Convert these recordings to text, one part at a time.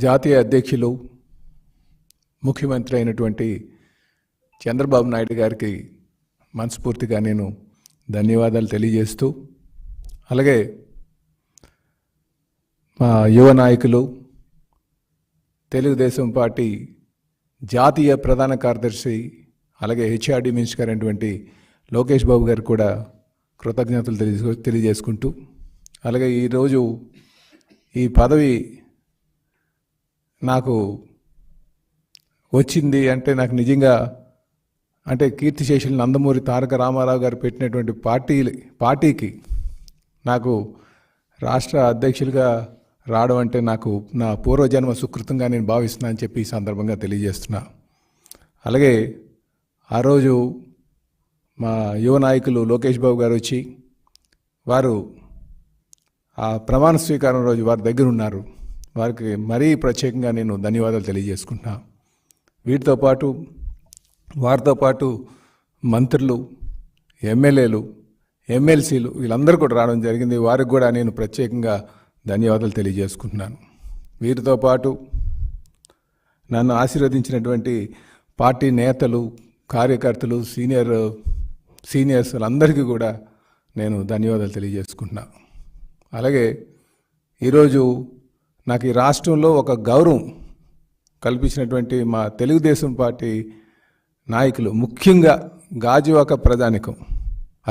జాతీయ అధ్యక్షులు ముఖ్యమంత్రి అయినటువంటి చంద్రబాబు నాయుడు గారికి మనస్ఫూర్తిగా నేను ధన్యవాదాలు తెలియజేస్తూ, అలాగే మా యువ నాయకులు తెలుగుదేశం పార్టీ జాతీయ ప్రధాన కార్యదర్శి అలాగే హెచ్ఆర్డీ మినిస్టర్ అయినటువంటి లోకేష్ బాబు గారికి కూడా కృతజ్ఞతలు తెలియజేసుకుంటూ, అలాగే ఈరోజు ఈ పదవి నాకు వచ్చింది అంటే నాకు నిజంగా అంటే కీర్తిశేషులు నందమూరి తారక రామారావు గారు పెట్టినటువంటి పార్టీకి నాకు రాష్ట్ర అధ్యక్షులుగా రావడం అంటే నాకు నా పూర్వజన్మ సుకృతంగా నేను భావిస్తున్నా అని చెప్పి ఈ సందర్భంగా తెలియజేస్తున్నా. అలాగే ఆ రోజు మా యువ నాయకులు లోకేష్ బాబు గారు వచ్చి వారు ఆ ప్రమాణ స్వీకారం రోజు వారి దగ్గర ఉన్నారు. వారికి మరీ ప్రత్యేకంగా నేను ధన్యవాదాలు తెలియజేసుకుంటున్నా. వారితో పాటు మంత్రులు, ఎమ్మెల్యేలు, ఎమ్మెల్సీలు వీళ్ళందరూ కూడా రావడం జరిగింది. వారికి కూడా నేను ప్రత్యేకంగా ధన్యవాదాలు తెలియజేసుకుంటున్నాను. వీరితో పాటు నన్ను ఆశీర్వదించినటువంటి పార్టీ నేతలు, కార్యకర్తలు, సీనియర్స్ వాళ్ళందరికీ కూడా నేను ధన్యవాదాలు తెలియజేసుకుంటున్నాను. అలాగే ఈరోజు నాకు ఈ రాష్ట్రంలో ఒక గౌరవం కల్పించినటువంటి మా తెలుగుదేశం పార్టీ నాయకులు, ముఖ్యంగా గాజువాక ప్రజానికం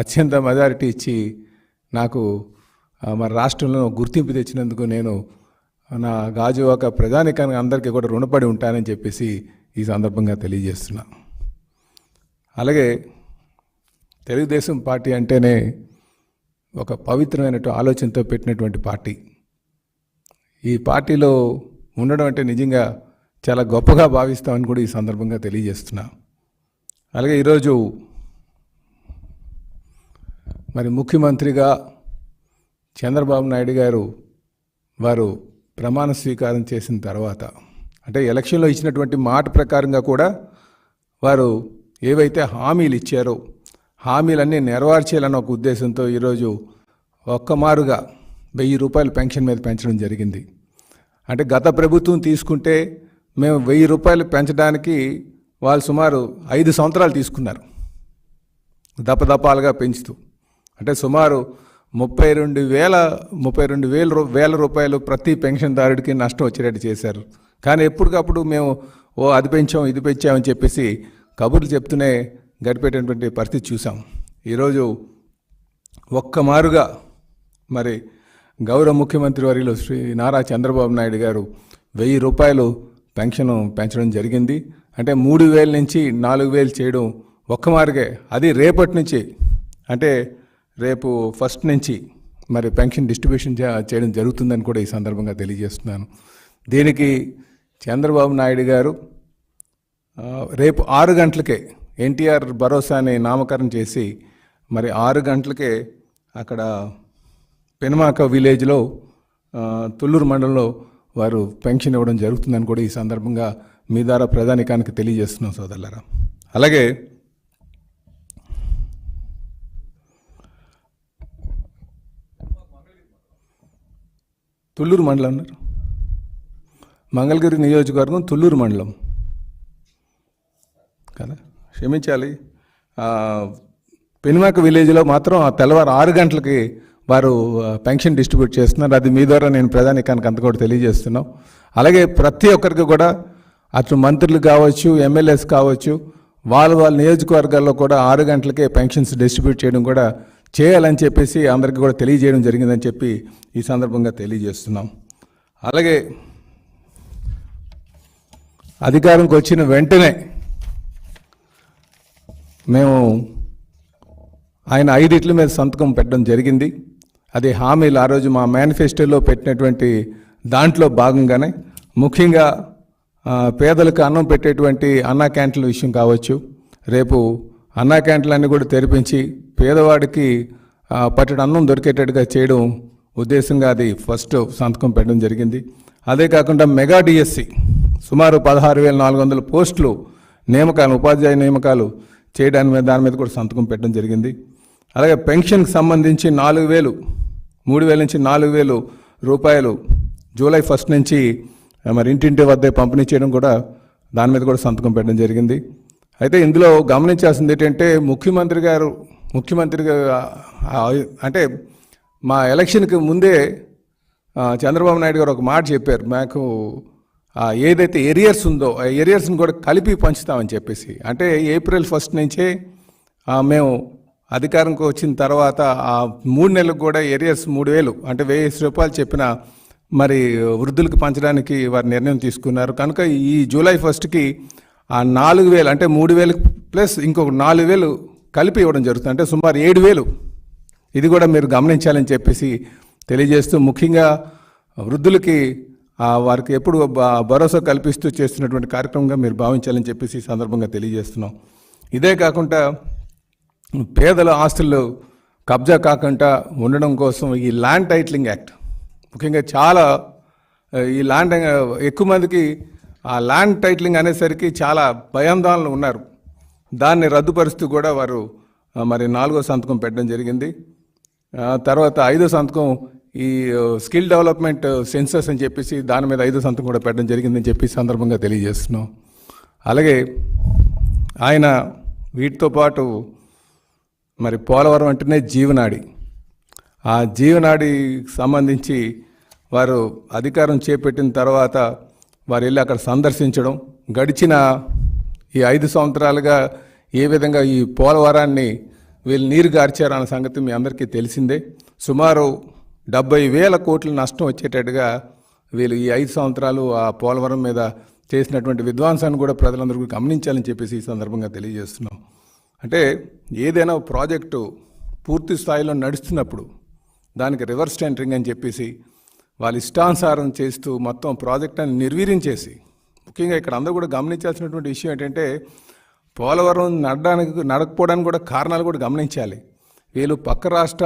అత్యంత మెజారిటీ ఇచ్చి నాకు మన రాష్ట్రంలో గుర్తింపు తెచ్చినందుకు నేను నా గాజువాక ప్రజానికానికి అందరికీ కూడా రుణపడి ఉంటానని చెప్పేసి ఈ సందర్భంగా తెలియజేస్తున్నా. అలాగే తెలుగుదేశం పార్టీ అంటేనే ఒక పవిత్రమైన ఆలోచనతో పెట్టినటువంటి పార్టీ. ఈ పార్టీలో ఉండడం అంటే నిజంగా చాలా గొప్పగా భావిస్తామని కూడా ఈ సందర్భంగా తెలియజేస్తున్నా. అలాగే ఈరోజు మరి ముఖ్యమంత్రిగా చంద్రబాబు నాయుడు గారు వారు ప్రమాణ స్వీకారం చేసిన తర్వాత అంటే ఎలక్షన్లో ఇచ్చినటువంటి మాట ప్రకారంగా కూడా వారు ఏవైతే హామీలు ఇచ్చారో హామీలన్నీ నెరవేర్చేయాలన్న ఒక ఉద్దేశంతో ఈరోజు ఒక్కమారుగా 1000 రూపాయలు పెన్షన్ మీద పెంచడం జరిగింది. అంటే గత ప్రభుత్వం తీసుకుంటే మేము 1000 రూపాయలు పెంచడానికి వాళ్ళు సుమారు 5 సంవత్సరాలు తీసుకున్నారు, దపదపాలుగా పెంచుతూ. అంటే సుమారు 32,000 రూపాయలు ప్రతి పెన్షన్దారుడికి నష్టం వచ్చేటట్టు చేశారు. కానీ ఎప్పటికప్పుడు మేము అది పెంచాం ఇది పెంచామని చెప్పేసి కబుర్లు చెప్తూనే గడిపేటటువంటి పరిస్థితి చూసాం. ఈరోజు ఒక్కమారుగా మరి గౌరవ ముఖ్యమంత్రి వర్యులు శ్రీ నారా చంద్రబాబు నాయుడు గారు 1000 రూపాయలు పెన్షన్ పెంచడం జరిగింది. అంటే 3,000 నుంచి 4,000 చేయడం ఒక్కమారుగే. అది రేపటి నుంచి అంటే రేపు 1 నుంచి మరి పెన్షన్ డిస్ట్రిబ్యూషన్ చేయడం జరుగుతుందని కూడా ఈ సందర్భంగా తెలియజేస్తున్నాను. దీనికి చంద్రబాబు నాయుడు గారు రేపు 6 గంటలకే ఎన్టీఆర్ భరోసా అని నామకరణం చేసి మరి 6 గంటలకే అక్కడ పెనుమాక విలేజ్లో తుళ్ళూరు మండలంలో వారు పెన్షన్ ఇవ్వడం జరుగుతుందని కూడా ఈ సందర్భంగా మీ ద్వారా ప్రధానికానికి తెలియజేస్తున్నాం సోదరులారా. అలాగే తుళ్ళూరు మండలం అన్నారు, మంగళగిరి నియోజకవర్గం తుళ్ళూరు మండలం కదా, క్షమించాలి. పెనుమాక విలేజ్లో మాత్రం తెల్లవారు 6 గంటలకి వారు పెన్షన్ డిస్ట్రిబ్యూట్ చేస్తున్నారు. అది మీ ద్వారా నేను ప్రధానికానికి అంత కూడా తెలియజేస్తున్నాం. అలాగే ప్రతి ఒక్కరికి కూడా అటు మంత్రులు కావచ్చు, ఎమ్మెల్యేస్ కావచ్చు, వాళ్ళ నియోజకవర్గాల్లో కూడా 6 గంటలకే పెన్షన్స్ డిస్ట్రిబ్యూట్ చేయడం కూడా చేయాలని చెప్పేసి అందరికీ కూడా తెలియజేయడం జరిగిందని చెప్పి ఈ సందర్భంగా తెలియజేస్తున్నాం. అలాగే అధికారంకి వచ్చిన వెంటనే మేము ఆయన 5 మీద సంతకం పెట్టడం జరిగింది. అది హామీలు ఆ రోజు మా మేనిఫెస్టోలో పెట్టినటువంటి దాంట్లో భాగంగానే ముఖ్యంగా పేదలకు అన్నం పెట్టేటువంటి అన్నా క్యాంటీన్ల విషయం కావచ్చు, రేపు అన్నా క్యాంటీన్లన్నీ కూడా తెరిపించి పేదవాడికి పట్టెడు అన్నం దొరికేటట్టుగా చేయడం ఉద్దేశంగా అది ఫస్ట్ సంతకం పెట్టడం జరిగింది. అదే కాకుండా మెగా డిఎస్సి సుమారు 16,400 పోస్టులు నియామకాలు, ఉపాధ్యాయ నియామకాలు చేయడానికి దాని మీద కూడా సంతకం పెట్టడం జరిగింది. అలాగే పెన్షన్కి సంబంధించి 3,000 నుంచి 4,000 రూపాయలు జూలై 1 నుంచి మరి ఇంటింటి వద్దే పంపిణీ చేయడం కూడా దాని మీద కూడా సంతకం పెట్టడం జరిగింది. అయితే ఇందులో గమనించాల్సింది ఏంటంటే ముఖ్యమంత్రిగా అంటే మా ఎలక్షన్కి ముందే చంద్రబాబు నాయుడు గారు ఒక మాట చెప్పారు, మాకు ఏదైతే ఏరియర్స్ ఉందో ఆ ఏరియర్స్ని కూడా కలిపి పంచుతామని చెప్పేసి. అంటే ఏప్రిల్ 1 నుంచే మేము అధికారంకి వచ్చిన తర్వాత ఆ 3 నెలలకు కూడా ఏరియర్స్ 3,000 అంటే 1,000 రూపాయలు చెప్పిన మరి వృద్ధులకు పంచడానికి వారు నిర్ణయం తీసుకున్నారు. కనుక ఈ జూలై 1కి ఆ 4,000 అంటే 3,000 ప్లస్ ఇంకొక 4,000 కలిపి ఇవ్వడం జరుగుతుంది. అంటే సుమారు 7,000. ఇది కూడా మీరు గమనించాలని చెప్పేసి తెలియజేస్తూ, ముఖ్యంగా వృద్ధులకి వారికి ఎప్పుడు భరోసా కల్పిస్తూ చేస్తున్నటువంటి కార్యక్రమంగా మీరు భావించాలని చెప్పేసి ఈ సందర్భంగా తెలియజేస్తున్నాం. ఇదే కాకుండా పేదల ఆస్తులు కబ్జా కాకుండా ఉండడం కోసం ఈ ల్యాండ్ టైటిలింగ్ యాక్ట్, ముఖ్యంగా చాలా ఈ ల్యాండ్ ఎక్కువ మందికి ఆ ల్యాండ్ టైటిలింగ్ అనేసరికి చాలా భయాందోళనలు ఉన్నారు. దాన్ని రద్దుపరుస్తూ కూడా వారు మరి 4వ సంతకం పెట్టడం జరిగింది. తర్వాత 5వ సంతకం ఈ స్కిల్ డెవలప్మెంట్ సెన్సస్ అని చెప్పేసి దాని మీద 5వ సంతకం కూడా పెట్టడం జరిగిందని చెప్పి సందర్భంగా తెలియజేస్తున్నాం. అలాగే ఆయన వీటితో పాటు మరి పోలవరం అంటేనే జీవనాడి, ఆ జీవనాడికి సంబంధించి వారు అధికారం చేపట్టిన తర్వాత వారు వెళ్ళి అక్కడ సందర్శించడం, గడిచిన ఈ 5 సంవత్సరాలుగా ఏ విధంగా ఈ పోలవరాన్ని వీళ్ళు నీరు గార్చారు అన్న సంగతి మీ అందరికీ తెలిసిందే. సుమారు 70,000 కోట్ల నష్టం వచ్చేటట్టుగా వీళ్ళు ఈ 5 సంవత్సరాలు ఆ పోలవరం మీద చేసినటువంటి విధ్వంసాన్ని కూడా ప్రజలందరూ గమనించాలని చెప్పేసి ఈ సందర్భంగా తెలియజేస్తున్నాం. అంటే ఏదైనా ప్రాజెక్టు పూర్తి స్థాయిలో నడుస్తున్నప్పుడు దానికి రివర్స్ టెండరింగ్ అని చెప్పేసి వాళ్ళు ఇష్టానుసారం చేస్తూ మొత్తం ప్రాజెక్ట్ అని నిర్వీర్యం చేసి, ముఖ్యంగా ఇక్కడ అందరూ కూడా గమనించాల్సినటువంటి విషయం ఏంటంటే పోలవరం నడకపోవడానికి కూడా కారణాలు కూడా గమనించాలి. వీళ్ళు పక్క రాష్ట్రాలు